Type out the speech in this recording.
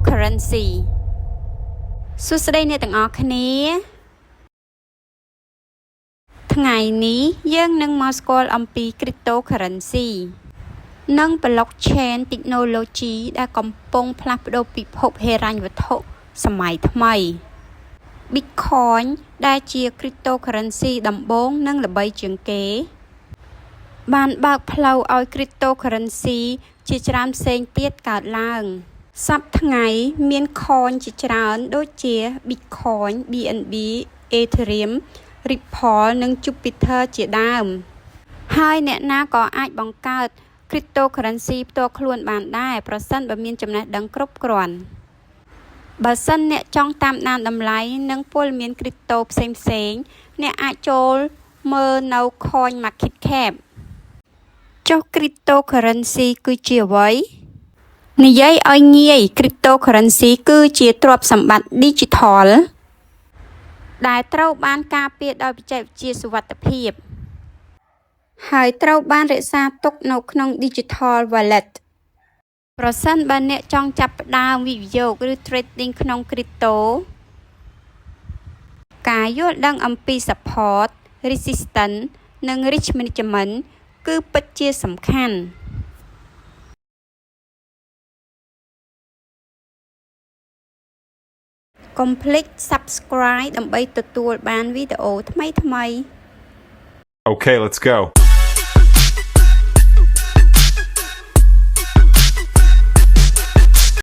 cryptocurrency សួស្តីអ្នកទាំងអស់គ្នាថ្ងៃនេះយើងនឹងមកស្គាល់អំពី cryptocurrency និង blockchain technology ដែលកំពុងផ្លាស់ប្ដូរពិភពហិរញ្ញវត្ថុសម័យថ្មី Bitcoin ដែលជា cryptocurrency ដំបូងនិងល្បីជាងគេបានបើកផ្លូវឲ្យ cryptocurrency ជាច្រើនផ្សេងទៀតកើតឡើងសប្តាហ៍ថ្ងៃមាន coin ជាច្រើនដូចជា Bitcoin, BNB, Ethereum, Ripple និង Jupiter ជាដើមហើយអ្នកណាក៏អាចបង្កើត cryptocurrency ផ្ទាល់ខ្លួនបានដែរប្រសិនបើមានចំណេះដឹងគ្រប់គ្រាន់បើសិនអ្នកចង់តាមដានតម្លៃនិងពលមាន crypto ផ្សេងៗអ្នកអាចចូលមើលនៅ Coin Market Cap ចុះ cryptocurrency គឺជាអ្វីនិយាយឲ្យងាយ cryptocurrency គឺជាទ្រព្យសម្បត្តិ digital ដែលត្រូវបានការពារដោយបច្ចេកវិទ្យាសុវត្ថិភាពហើយត្រូវបានរក្សាទុកនៅក្នុង digital wallet ប្រសិនបើអ្នកចង់ចាប់ផ្ដើមវិនិយោគឬ trading ក្នុង crypto ការយល់ដឹងអំពី support, resistance និង risk management គឺពិតជាសំខាន់កុំភ្លេច subscribe ដើម្បីទទួលបានវីដេអូថ្មីៗ Okay, let's go.